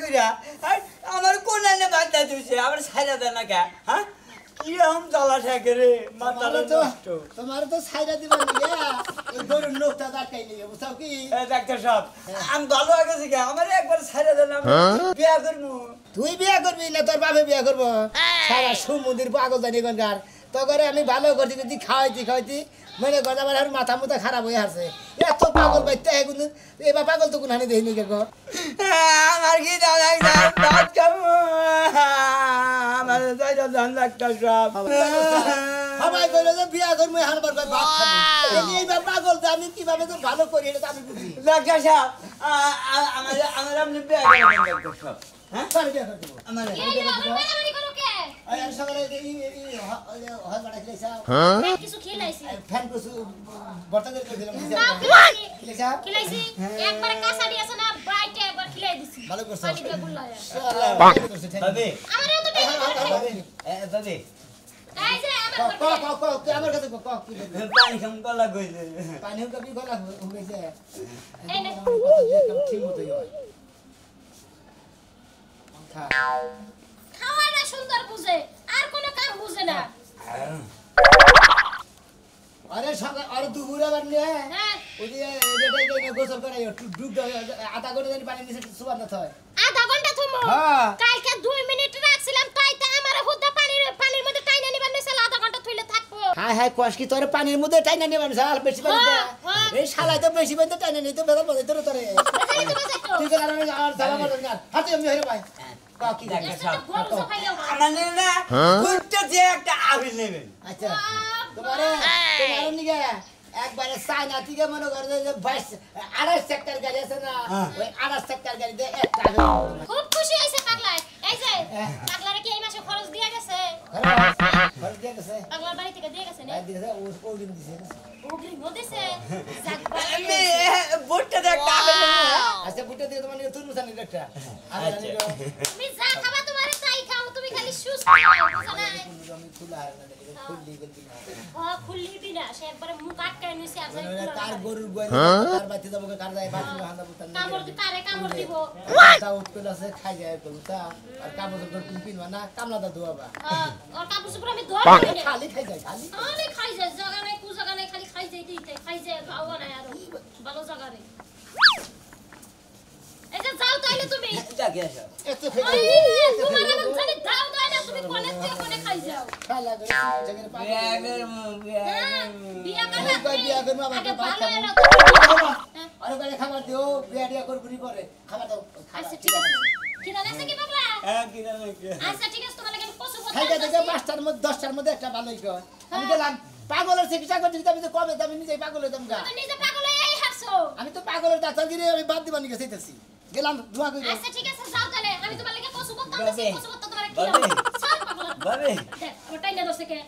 কইরা আমার কোন আনে বাচ্চা তুইছে আমার ছাইরা দেন না কে হ্যাঁ কি আম জ্বালা থাকে রে মাথা নষ্ট তোমার তো ছাইরা দিবা নিয়া এই গরুর নোকটা দাঁড়াই নিয়ে বুঝছো কি ডাক্তার সাহেব আমি ভালো হয়ে গেছি কে আমার একবার ছাইরা দেন আমি বিয়া করবো তুই বিয়া করবি না তোর বাপে বিয়া করবো সারা সমুদ্রের পাগল জানি কোনকার তো করে আমি ভালো করছি কিন্তু খাওয়াইতি মনে কথা আমার আর মাথা মুথা খারাপ হয়ে আছে এত পাগল বাইতে কিন্তু এবার পাগল তো কোনখানে দেখিনি কে আমার কি দাদা ভাত খাবো আমার যাইটা ধান ডাক্তার সাহেব সবাই কইলো যে বিয়া করবো হারবার ভাত খাবো এই পাগল যে আমি কিভাবে তো ভালো করি এটা আমি বুঝি ডাক্তার সাহেব আমার আপনি বিয়া করবেন ডাক্তার সাহেব হ্যাঁ কার বিয়া করতে আমার মারামারি করো কে আর সকালে হয় বাড়া খেলেছা ফ্যান কিছু খেলাইছি ফ্যান কিছু বর্তমানে করে দিলাম খেলেছা খেলাইছি একবারে কাঁচাড়ি আছে না বাইটে একবার খেলাই দিছি ভালো করছ পানি দিয়ে গুল্লা ভাবি আমারও তো টাকা ভাবি এই যে আমার কাছে পানি খাম গলা গইছে পানি কবি গলা হইছে এই নে ঠিক মতো হয় খাওয়া না সুন্দর বুঝে আর কোনো কাম বুঝে না আরে সকাল আর দুপুরে আবার নে হ্যাঁ ওই যে এটাই গোসল করাই ডুব আধা ঘন্টা ধরে পানি নিচে সুবাদ না হয় আধা ঘন্টা থমো হ্যাঁ কালকে 2 মিনিট রাখছিলাম তাইতে আমার হুদা পানির মধ্যে টাইনা নিবার নিছিল আধা ঘন্টা থইলে থাকবো হ্যাঁ কষ্ট কি তোর পানির মধ্যে টাইনা নিয়ে মানুষ আর বেশি পানি এই শালা তো বেশি পানি টাইনা নিতে বেদা বলে তোর তোরে তুই তো আর জ্বালা মারছ না হাতে আমি হেরে ভাই কি ডাক্তার সাহেব গরু সকাইলেও আমার না কুত্তা যে একটা আবিল নেবেন আচ্ছা তোমার নিগে একবারে চায়না থেকে মনে করে যে 28 সেক্টর গাড়ি আছে না ওই 28 সেক্টর গাড়ি দিয়ে একটা খুব খুশি হইছে পাগলায় এই যে পাগলারে কি এই মাসে খরচ দিয়া গেছে খরচ দিয়ে গেছে পাগলার বাড়ি থেকে দিয়ে গেছে না দিয়েছে ও দিন দিছে ওগরি মদেছে যাক আমি বুটটা যে একটা আবিল আচ্ছা বুটে দিয়ে তোমার তুই মুসানি একটা তুমি যা খাবা তোমারে তাই খাও তুমি খালি সুস্থ থাকো বুঝছ না আমি খুলা আর না খুললি গেলি না খুললি বিনা সে একবারে মুখ আটকায় নিছে আর যাই কার গরুর গোয়াল কার বাতি যাবো কার যায় বাতি হান্দা বুতান কামড় দিব তা উৎপল আছে খাই যায় কলতা আর কামড় তো তুমি পিনবা না কামলাটা ধোয়াবা আর কাপড় চোপড় আমি ধোয়া খালি খাই যায় খালি অনেক খাই যায় জায়গা নাই কু জায়গা নাই খালি খাই যায় দিতে খাই যায় খাওয়া নাই আর ভালো জায়গা নেই এটা যাও তাইলে তুমি যাকে আসো এত ফেলে তোমার আমি জানি দাও দাও না তুমি কোনে থেকে কোনে খাই যাও খালা করে জায়গায় পা বিয়া করবে বিয়া করবে আমার আগে ভাত ভালো খাবো এলো আরে বাইরে খাবার দিও বিয়া দিয়া করবি পরে খাবার দাও আচ্ছা ঠিক আছে কিনা আছে কি বাবা কি না কি আচ্ছা ঠিক আছে তোমার লাগে কসু কথা খাইতে দেখে 5টার মধ্যে 10টার মধ্যে একটা ভালোই কয় আমি গেলাম পাগলের চিকিৎসা করতে দিতে আমি তো কবে আমি নিজেই পাগল হইতাম গা তুমি নিজে পাগল হয়ে এই হাসছো আমি তো পাগলের ডাক্তার গিয়ে আমি বাদ দিবানি গেছে চাইতেছি গেলাম ধোয়া কইরা আচ্ছা ঠিক আছে যাও তাহলে আমি তোমার লাগে কসু কথা বাবা। বলছি কসু কথা তোমার কি বাবা। ছাড় পাগল ভাবি ওটাই না দোসে কে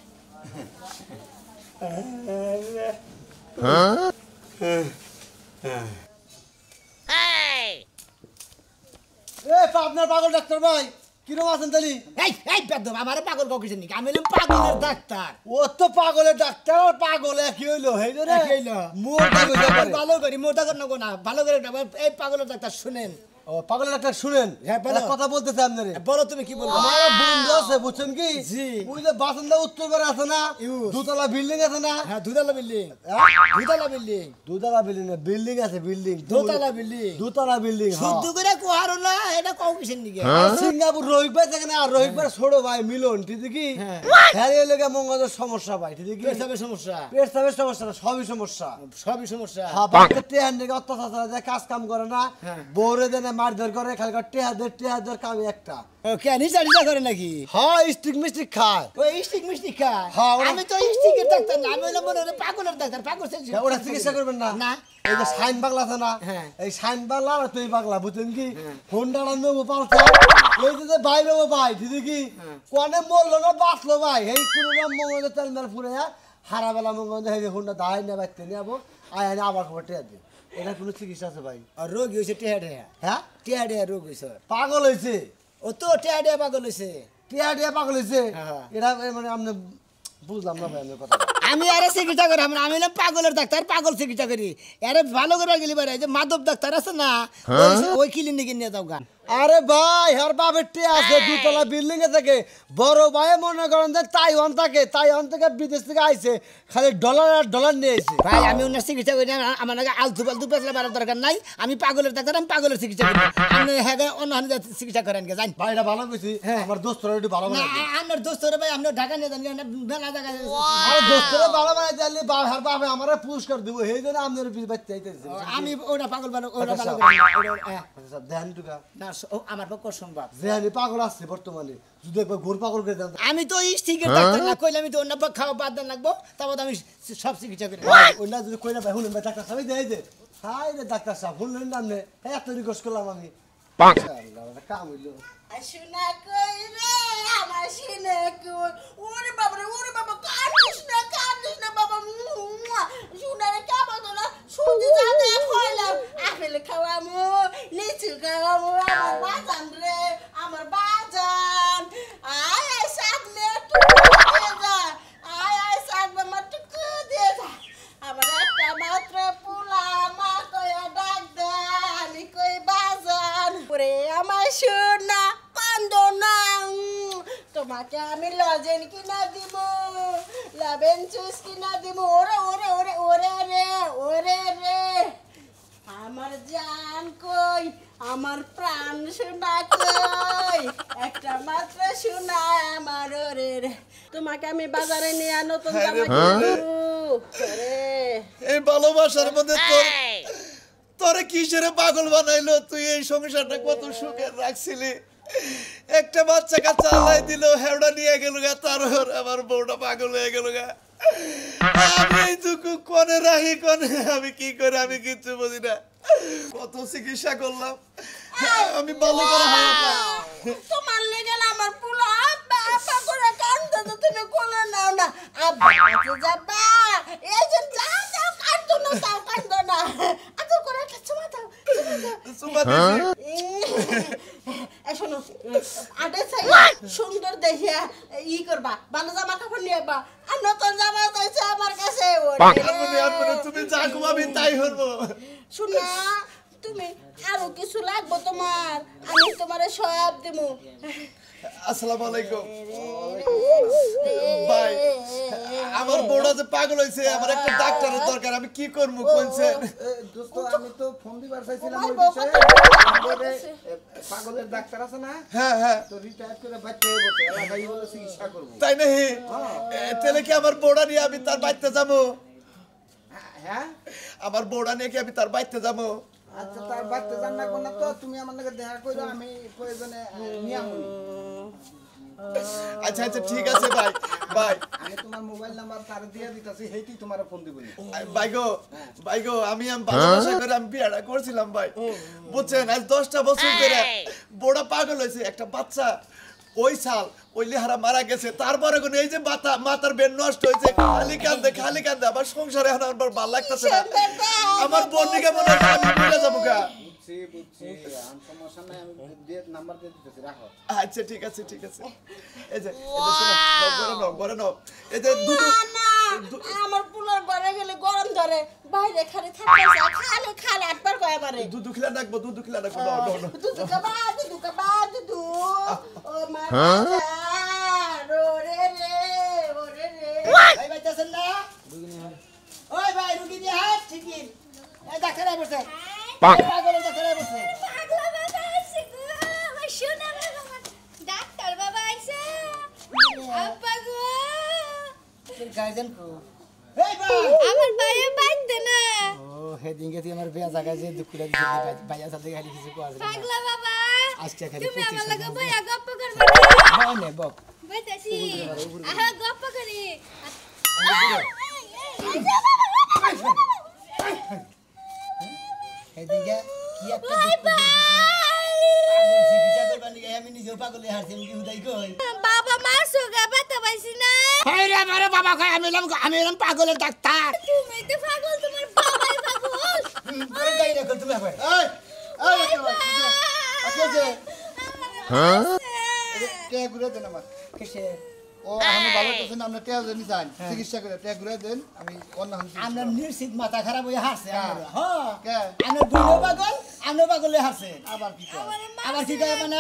আপনার পাগল ডাক্তার ভাই কিরকম আছেন তালি এই বেদ আমারে পাগল কাউ কিছু নি আমি হলাম পাগলের ডাক্তার ও তো পাগলের ডাক্তার আর পাগল একই হইলো হেইলো রে হইলো। মোর পাগল ডাক্তার। ভালো করি মোটা কর না না ভালো করে এই পাগলের ডাক্তার শুনেন ও পাগলের ডাক্তার শুনেন হ্যাঁ, বলো। একটা কথা বলতেছে আপনারে বলো তুমি কি বলবো আমার বন্ধু আছে বুঝছেন কি জি। ওই যে বাসন্দা উত্তর করে আছে না ইউজ। দুতলা বিল্ডিং আছে না হ্যাঁ দুতলা বিল্ডিং দুতলা বিল্ডিং দুতলা বিল্ডিং না বিল্ডিং আছে বিল্ডিং দোতলা বিল্ডিং দুতলা বিল্ডিং শুদ্ধ করে কোহারো না এটা কাউ কিসের নিকে সিঙ্গাপুর রহিবার থাকে না আর রহিবার ছোট ভাই মিলন ঠিক কি হ্যাঁ। হ্যাঁ এই লেগে মঙ্গলের সমস্যা ভাই ঠিক কি পেশাবের সমস্যা পেট সাবের সমস্যা না সবই সমস্যা সবই সমস্যা হ্যাঁ বাচ্চা টেহার দিকে অত্যাচার দেয় কাজ কাম করে না হ্যাঁ। বউরে দেনে মারধর করে খালি টেহাদের কাম একটা কে নিচা নিচা করে নাকি হ্যাঁ স্টিক মিস্টিক খায় ওই স্টিক মিস্টিক খায় হ্যাঁ, ওরা- আমি তো স্টিকের ডাক্তার না আমি হলাম মনে হয় পাগলের ডাক্তার পাগল ওরা চিকিৎসা করবেন না না এই যে সাইন পাগলা আছে না হ্যাঁ। এই সাইন পাগলা আর তুই পাগলা বুঝছেন কি ফোনটা নেবো পারছো এই যে ভাই নেবো ভাই ঠিক কি কনে মরলো না বাঁচলো ভাই এই কোনো না মঙ্গলে তেল মেল ফুরে হারাবেলা মঙ্গলে এই ফোনটা দাঁড়াই না বাইতে নেবো আয় আবার খবর টেয়া দিই এটা কোনো চিকিৎসা আছে ভাই আর রোগ হয়েছে টেহা টেহা হ্যাঁ টেহা টেহা রোগ হয়েছে পাগল হয়েছে ও তো টেহা টেহা পাগল হয়েছে টিয়া পাগল হয়েছে হ্যাঁ। এটা মানে আপনি বুঝলাম না ভাই আপনার কথা আমি আরে চিকিৎসা করি আমি হলাম পাগলের ডাক্তার পাগল চিকিৎসা করি আরে ভালো করে গেলি বারে যে মাধব ডাক্তার আছে না ওই ক্লিনিকে নিয়ে যাও গান আরে ভাই আর বাপের টিয়া আছে দুতলা বিল্ডিং এ থাকে বড় ভাই মনে করেন যে তাইওয়ান থেকে বিদেশ থেকে আইছে খালি ডলার আর ডলার নিয়ে আইছে ভাই আমি ওনার চিকিৎসা করি না আমার নাকি আলতু পালতু পেছলা বাড়ার দরকার নাই আমি পাগলের ডাক্তার আমি পাগলের চিকিৎসা করি আপনি হ্যাঁ অন্য চিকিৎসা করেন কে জান ভাই এটা ভালো কইছি আমার দোস্তরা একটু ভালো না বানাই আমার দোস্তরে ভাই আপনি ঢাকা নিয়ে যান মেলা জায়গা আরে দোস্তরা ভালো বানাই দিলে বাপে আমারে পুরস্কার দিব এই জন্য আপনার পিছ বাইতে আইতেছে আমি ওটা পাগল বানো ওটা আচ্ছা, পাগল আচ্ছা ধ্যান টুকা না আমার পক্ষ সম্ভব জেহানি পাগল আছে বর্তমানে যদি একবার ঘোর পাগল করে দেন আমি তো স্টিকের ডাক্তার না কইলে আমি তো অন্য খাওয়া বাদ দেন লাগবো তারপর আমি সব চিকিৎসা করি ওইটা যদি কইনা ভাই শুনুন ভাই ডাক্তার সাহেব দেয় যে হাই রে ডাক্তার সাহেব শুনলেন না আপনি এত রিকোয়েস্ট করলাম আমি আল্লাহ কাম হইলো শুনা কই রে আমার শুনে কই ওরে বাবা কাঁদিস না বাবা শুনা রে কেমন তোরা সুজি যাতে খাইলাম আপেল খাওয়ামু লিচু খাওয়ামু আমার বাজান আয় সাত মে টুকু দে যা আয় সাত মে টুকু দে যা আমার একটা মাত্র পোলা মা কইয়া ডাক দে আমি কই বাজান ওরে আমার সোনা কান্দো না তোমাকে আমি লজেন কিনা দিব লাবেন জুস কিনা দিব ওরে রে আমার জান কই আমার প্রাণ সোনা কই একটা মাত্র সোনা আমার ওরে রে তোমাকে আমি বাজারে নিয়ে নতুন জামা কিনবো ওরে এই ভালোবাসার মধ্যে তোরে কিসের পাগল বানাইলো তুই এই সংসারটা কত সুখের রাখছিলি একটা বাচ্চা কাচ্চা আল্লাহ দিল হেওড়া নিয়ে গেল গা তার আমার বউটা পাগল হয়ে গেল গা আমি এইটুকু কনে রাখি কনে আমি কি করে আমি কিচ্ছু বুঝি না কত চিকিৎসা করলাম আমি ভালো করে তোমার লেগে আমার পোলা আব্বা করে কান্দো তো তুমি কোলে নাও না আব্বা কাছে যাবা এই যে যাও কান্দো না আদর করে একটা চুমা দাও শোনো আটে চাই সুন্দর দেখিয়া ই করবা ভালো জামা কাপড় নিয়ে বা আর নতুন জামা চাইছে আমার কাছে তুমি যা ঘুমাবি তাই হবো শুনা তুমি আরো কিছু লাগবো তোমার আমি তোমারে সব দিমু আসসালামু আলাইকুম ভাই আমার বড় যে পাগল হইছে আমার একটা ডাক্তারের দরকার আমি কি করব কইছে দোস্ত আমি তো ফোন দিবার চাইছিলাম ওই বিষয়ে পাগলের ডাক্তার আছে না হ্যাঁ তো রিটায়ার করে বাচ্চা হয়ে বসে এলাকায় বলে চিকিৎসা করব তাই নাহি তাহলে কি আমার বড়া নিয়ে আমি তার বাড়িতে যাবো হ্যাঁ আমার বড়া নিয়ে কি আমি তার বাড়িতে যাবো আচ্ছা তার বাচ্চা জান না কোন তো তুমি আমার লগে দেখা কইরো আমি প্রয়োজনে নিয়ে আমু আচ্ছা ঠিক আছে ভাই আমি তোমার মোবাইল নাম্বার তার দিয়ে দিতাছি হেইটি তোমারে ফোন দিবনি ভাই গো আমি ভালোবাসা করে আমি বিয়েটা করছিলাম ভাই বুঝছেন আজ 10টা বছর ধরে বড় পাগল হয়েছে একটা বাচ্চা ওই সাল ওই লিহারা মারা গেছে তারপরে কোন এই যে মাথার বেন নষ্ট হয়েছে খালি কান্দে আমার সংসারে এখন আমার ভালো লাগতেছে না আমার বোনকে মনে হয় আমি ভুলে যাবো গা বুঝছি আমি সমস্যা নাই আমি দিয়ে নাম্বার দিয়ে দিতেছি রাখো আচ্ছা ঠিক আছে এই যে ঘরে নাও এই যে আমার পুলার ঘরে গেলে গরম ধরে বাইরে খালি থাকতে খালি আটবার কয় আমারে দুধ খিলা ডাকবো দুধ দুধু ও মা ওরে রে ভাই বাইতেছেন না ওই ভাই রুগী নিয়ে হাত ঠিকই এই ডাক্তার আই বসে পাগলের ডাক্তার আই বসে পাগলা বাবা আইছে গো আমার সোনা বাবা ডাক্তার বাবা আইছে আব্বা গো তোর গার্জেন কো এই ভাই আমার বাইরে বাইতে না ও হেদিন গেছি আমার বিয়া জায়গায় যে দুকুড়া দিছে ভাইয়া সাথে খালি কিছু কো আছে পাগলা বাবা আজকে খালি তুমি আমার 25 লগে বইয়া গপ্প করবা না না নে বক বইতাছি আহা গপ্প করি হেদিকে কি একটা বাই বাই পাগল চিকিৎসা করবা নি আমি নিজেও পাগলে হারছি আমি কি হুদাই কই বাবা মারছো গা বাতা পাইছি না হাই রে আমারে বাবা কই আমি এলাম পাগলের ডাক্তার তুমি তো পাগল তোমার বাবাই পাগল আরে গাই রে তুমি আবার কে ঘুরে দেন আমার কিসে ও আমি ভালো করছেন আপনি টেয়া জানি চান চিকিৎসা করে টেয়া ঘুরে দেন আমি অন্য আমরা নিশ্চিত মাথা খারাপ হয়ে হারছে আমরা হ্যাঁ কে আমরা দুইও পাগল আমরা পাগলে হারছেন আবার কি কয়? আবার কি কয় মানে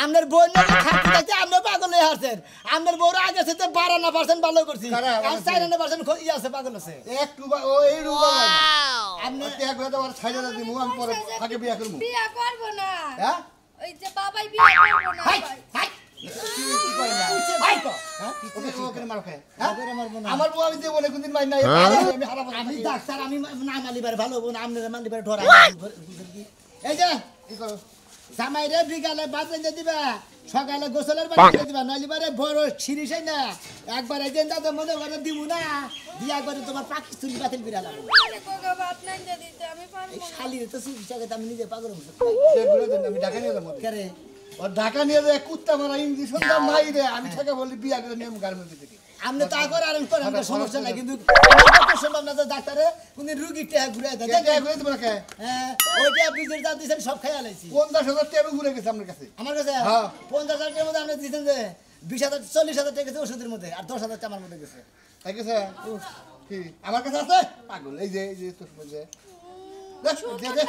আপনার বোন থাকতে থাকতে আমরা পাগলে হারছেন আপনার বউর আগে সাথে 52% ভালো করছি কারা? আর 54% ই আছে পাগল আছে একটু ও এই রুবা না আপনি আপনি এক কথা আর ছাইড়া দিমু আমি পরে আগে বিয়া করব বিয়া করব না হ্যাঁ ওই যে বাবাই বিয়া করব না হাই হাই কি কয় না হাই তো হ্যাঁ ওকে ওকে মার খায় ওদের মারবো না। আমার বউ আমি যে বলে কোনদিন মাই নাই আমি হারাবো আমি ডাক্তার আমি না মালিবার ভালো বোন আপনার মালিবার ঢোরা এই যে কি করো জামাইরে বিকালে বাদ রেখে দিবা সকালে গোসলের বাড়ি করে দিবা নালিবারে বড় ছিরিসই না একবার এই দিন দাদা মনে করে দিব না বিয়া করে তোমার পাকিস্তানি বাতিল করে আলাম আরে কোকা ভাত নাই যে দিতে আমি পারবো না খালি তো চিকিৎসা করতে আমি নিজে পাগল হচ্ছি সেগুলো দেন আমি ঢাকা নিয়ে যাবো কেরে ওর ঢাকা নিয়ে যায় কুত্তা মারা ইঞ্জেকশন দাম নাই রে আমি থেকে বলি বিয়া করে নিয়ে গার্মেন্টস থেকে আপনি তা করে আর করে আমার সমস্যা নাই কিন্তু সম্ভব না যে ডাক্তারে কোন রুগী টেহা ঘুরে দেয় কে ঘুরে দিবো না কে হ্যাঁ ওইটা বিজের যা দিয়েছেন সব খাই আলাইছি 50,000 টাকা ঘুরে গেছে আমার কাছে আমার কাছে হ্যাঁ। 50,000 টাকার মধ্যে আপনি দিয়েছেন যে 20,000 40,000 টাকা গেছে ওষুধের মধ্যে আর 10,000 টাকা আমার মধ্যে গেছে তাই গেছে কি আমার কাছে আছে পাগল এই যে তোর মধ্যে দেখ দে দে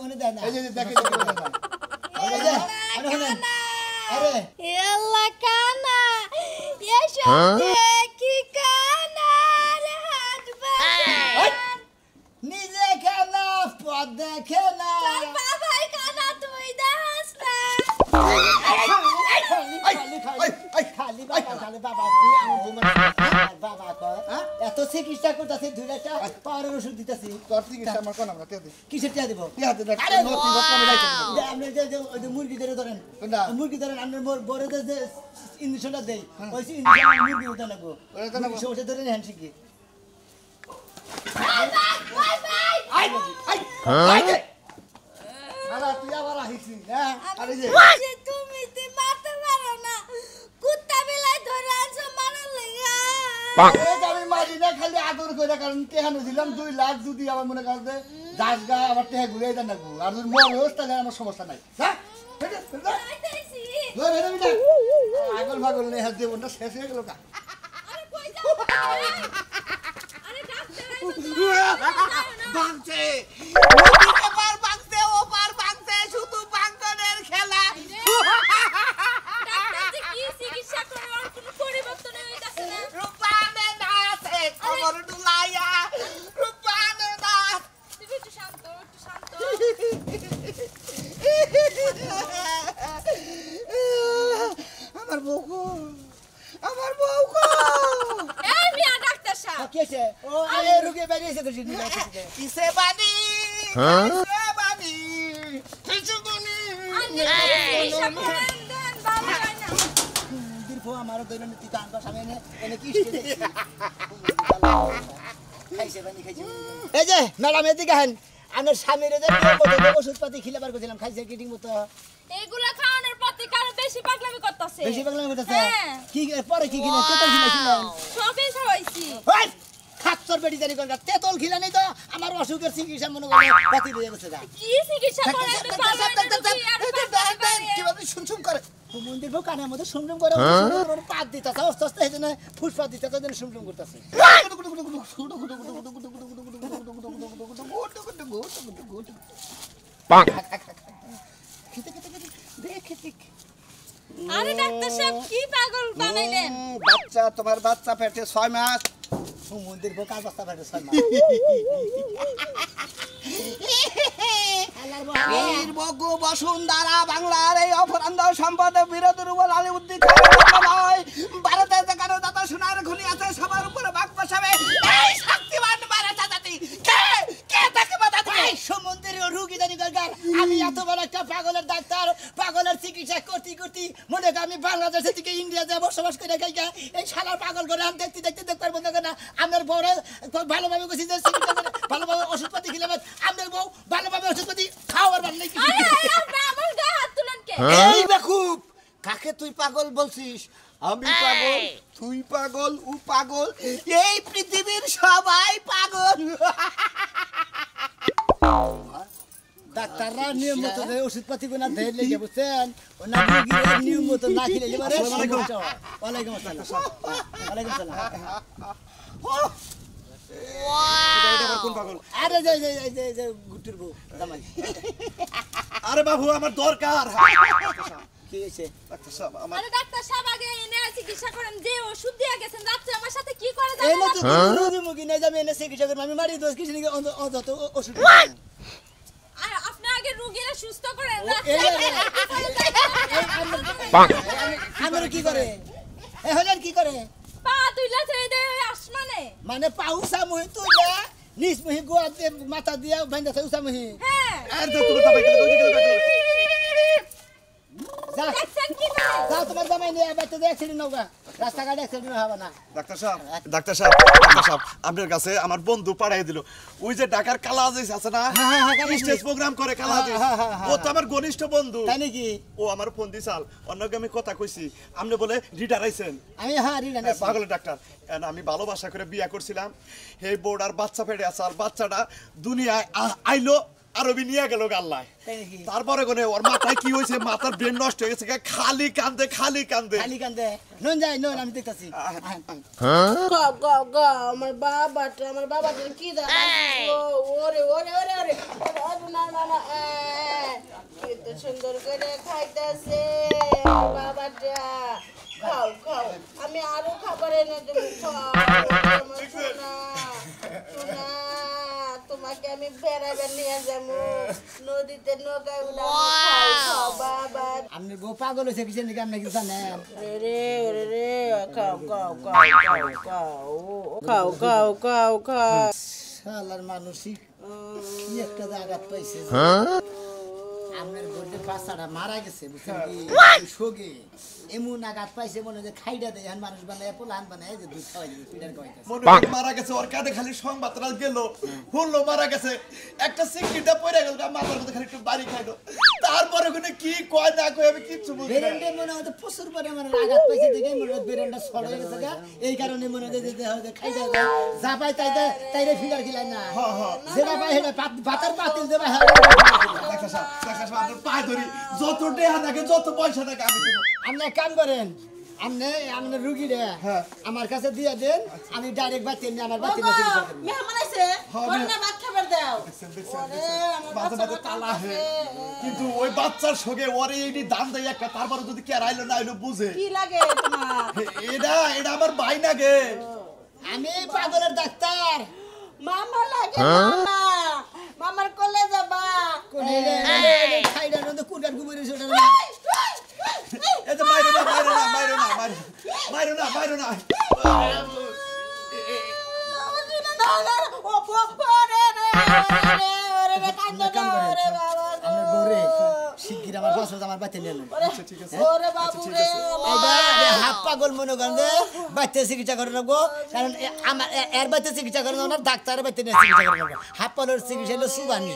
উনি দেয় না এই যে দেখে এই যে আরে শুনেন আরে এল্লা কানা এসব কি কানা রে হাত বাজার নিজে খেলা পদ দেখে না তোর বাবাই কানা তুই দাস না খালি বাবা তুই আমার বোমার বাবা কয় এত চিকিৎসা করতেছে 2 লাখ টাকা পাওয়ার ওষুধ দিতেছি তোর চিকিৎসা আমার কোন আমরা তে দে কিসের টাকা দিব তে দে আরে নতি বকম লাইতে আপনি যে ওই যে মুরগি ধরে ধরেন কোনটা? মুরগি ধরেন আপনার বড় যে ইঞ্জেকশনটা দেই ওই ইঞ্জেকশন মুরগি উঠে লাগবো ওটা তো লাগবো। ওটা ধরে হ্যান্ড শিখি আলা তুই আবার আহিছি হ্যাঁ আরে যে যে তুমি তে মারতে পারো না কুত্তা বেলায় ধরে আনছো মারার লাগা এই আমি মারি না খালি আদর কইরা কারণ কেহানো দিলাম 2 লাখ যদি আমার মনে কর যে দাসগা আবার টেহা ঘুরে দেন না গো আর যদি মন হোস তাহলে আমার সমস্যা নাই হ্যাঁ আইতাছি ধরে ধরে বিটা আগল ভাগল নেই হাত দেব না শেষ হয়ে গেল কা আরে কই যাও আরে ডাক্তার ভাঙছে নদীর এপার ভাঙছে ওপার ভাঙছে শুধু ভাঙনের খেলা ডাক্তার যে কি চিকিৎসা করে আর কোনো পরিবর্তন হইতাছে না রূপানে নাচে কমর ডুলাইয়া রূপানে নাচ তুমি একটু শান্ত আমার বউ গো, আমার বউ গো। এই মিয়া ডাক্তার সাহেব কি আছে ও আরে রুগী বেরিয়েছে তো জিনি কিসে বানি কিসে বানি কিসে বানি চিকিৎসা করেন দেন বাবা হয় না দিরফো আমারও দৈনন্দিন তুই গান বা সামনে এনে কি খাইছে বানি খাইছে এই যে ম্যাডাম এদিকে আহেন আমার স্বামীর যে ওষুধপাতি খিলাবার কইছিলাম খাইছে কি ঠিক মতো এইগুলা খাওয়ানোর প্রতি কারো বেশি পাগলামি করতেছে বেশি পাগলামি করতেছে হ্যাঁ। কি পরে কি কিনে তেতল খিলাছিলাম সবই খাওয়াইছি ওই খাচ্চর বেটি জানি কোন তেতল খিলা নেই তো আমার অসুখের চিকিৎসা মনে করে বাতি দিয়ে গেছে গা কি চিকিৎসা করে তো ভালো কিভাবে শুনছুম করে মন্দির বউ কানের মধ্যে সুমসুম করে পাত দিতেছে আস্তে আস্তে এই জন্য ফুসপাত দিতেছে এই জন্য সুমসুম করতেছে আরে ডাক্তার সাহেব কি পাগল বানাইলেন বাচ্চা তোমার বাচ্চা পেটে 6 মাস মন্দির বউ কাজ বাস্তা পারে ছয় মাস বীর বগু বসুন্ধরা বাংলার এই অপরান্ধ সম্পদের বিরোধীর উপর আলিউদ্দিন খানের নয় ভারতের যেখানে যত সোনার খনি আছে সবার উপরে বাঘ বসাবে এই শক্তিমান ভারত জাতি কে কে তাকে বাধা দেবে সমুদ্রের রুগী জানি দরকার আমি এত বড় একটা পাগলের ডাক্তার পাগলের চিকিৎসা করতে করতে মনে করি আমি বাংলাদেশ থেকে ইন্ডিয়া যাব বসবাস করে গাইকা এই শালার পাগল করে আমি দেখতে দেখতে দেখতে বন্ধ করে না আপনার বউর ভালোভাবে গেছি যে চিকিৎসা করে ভালোভাবে ওষুধপাতি খেলাম আপনার বউ ভালোভাবে ওষুধপাতি খাওয়ার বার নেই আরে আপনি আমার গায়ে হাত তুলেন কে এই বেকুব কাকে তুই পাগল বলছিস আমি পাগল তুই পাগল ও পাগল এই পৃথিবীর সবাই পাগল ডাক্তাররা নিয়ম মতো ওষুধপাতি কোনা ধরে লেগে বুঝছেন ওনা রুগীর নিয়ম মতো না খেলে এবারে ওয়ালাইকুম আসসালাম ওয়ালাইকুম আসসালাম এটা আবার কোন পাগল? আরে যে গুটির বউ জামাই আরে বাবু আমার দরকার। কি হয়েছে ডাক্তার সাহেব আমার আরে ডাক্তার সাহেব আগে এনে চিকিৎসা করেন, যে ওষুধ দিয়ে গেছেন রাত্রে আমার সাথে কি করে এই না জানেন? তো রোগী মুগি নাই যাবে এনে চিকিৎসা করবো আমি মারি দোষ কিছু নাকি অযথ ওষুধ আর আপনি আগে রোগীরা সুস্থ করেন। আমার কি করে এ হলেন কি করে পা তুইলা ছেড়ে দে ওই আসমানে। মানে পাউসা মুহি তুইলা নিজ মুহি গোয়াতে মাথা দিয়া ভাঙ্গা উসা মুহি হ্যাঁ আর তো তুমি তবে কেন যা দেখছেন কি করে? যাও তোমার জামাই নিয়ে বাইতে অ্যাক্সিডেন্ট হোক রাস্তাঘাটে অ্যাক্সিডেন্ট হবে না ডাক্তার সাহেব আপনার কাছে আমার বন্ধু পাঠাই দিল ওই যে ঢাকার কালাজিস আছে না হ্যাঁ, কালাজিস। স্টেজ প্রোগ্রাম করে কালাজিস হ্যাঁ। ও তো আমার ঘনিষ্ঠ বন্ধু তাই নাকি ও আমার ফোন দিছাল অন্যকে আমি কথা কইছি আপনি বলে রিটার আইছেন আমি রিনা পাগলের ডাক্তার আমি ভালোবাসা করে বিয়া করছিলাম এই বোর্ড আর বাচ্চা ফেটে আছে আর বাচ্চাটা দুনিয়ায় আইলো আরবি নিয়ে গেল গাল্লায় তাই নাকি তারপরে কোনে ওর মাথায় কি হয়েছে মাথার ব্রেন নষ্ট হয়ে গেছে খালি কান্দে খালি কান্দে নুন যাই নুন আমি দেখতাছি আমার বাবাটা কি ওরে ওরে ওরে ওরে না না না কত সুন্দর করে খাইতেছে বাবাটা খাও খাও আমি আরো খাবার এনে দেবো সোনা তোমাকে আমি বেড়াবে নিয়ে যাবো নদীতে নৌকায় উঠাবো বাবা আপনি বউ পাগল হয়েছে কিসের নাকি আপনি কি জানেন রে খাও খাও খাও খাও খাও খাও খাও শালার মানসিক কি একটা আঘাত পাইছে আপনার বলতে বাচ্চাটা মারা গেছে বুঝছেন কি শোকে এমন আঘাত পাইছে মনে হয় খাইটা দেয় এখন মানুষ বানায় পোলান বানায় যে দুধ খাওয়াই দিবে পিটার খাওয়াইতেছে মনে হয় মারা গেছে ওর কাঁধে খালি সংবাদটা গেল শুনলো মারা গেছে একটা সিকিটা পড়ে গেল মাথার মধ্যে খালি একটু বাড়ি খাইলো তারপরে ওখানে কি কয় না কয় আমি কিচ্ছু বুঝি না বেরেন্ডে মনে হয় প্রচুর পরিমাণে আঘাত পাইছে দেখে মনে হয় বেরেন্ডা সর হয়ে গেছে এই কারণে মনে হয় যে খাইটা দেয় যা পাই তাইরে ফিগার খিলাই না যেটা পাই সেটা ভাতের পাতিল দেবে ডাক্তার সাহেব আপনার পায়ে ধরি যত টেহা থাকে যত পয়সা থাকে আমি দেবো আপনি এক কাম করেন আপনি রুগীরে আমার কাছে দিয়ে দেন আমি ডাইরেক্ট বাচ্চা নিয়ে আমার বাচ্চা নিয়ে চিকিৎসা করব মেহমান আছে বন্যা ভাত খাবার দাও মাঝে মাঝে তালা হে কিন্তু ওই বাচ্চার সঙ্গে ওরে এইটি দাম দেয় একটা তারপরে যদি কে আইলো না আইলো বুঝে কি লাগে তোমার এটা আমার ভাই নাগে আমি পাগলের ডাক্তার মামা লাগে মামা মামার কোলে যাবা কোনে খাইডা নন্দ কুরগান ঘুমাইরে ওটা এই যে মাইরো না ও পরে রে কান্দ রে বাবা আমার বউরে শিগগির আমার বাচ্চা আমার বাচ্চা নিয়ে নেন ঠিক আছে ওরে বাবু রে এইটা হাত পাগল মনে করেন যে বাচ্চা চিকিৎসা করে রাখবো কারণ আমার এর বাচ্চা চিকিৎসা করে না ডাক্তারের বাচ্চা নিয়ে চিকিৎসা করে রাখবো হাত পাগলের চিকিৎসা হলো সুবানি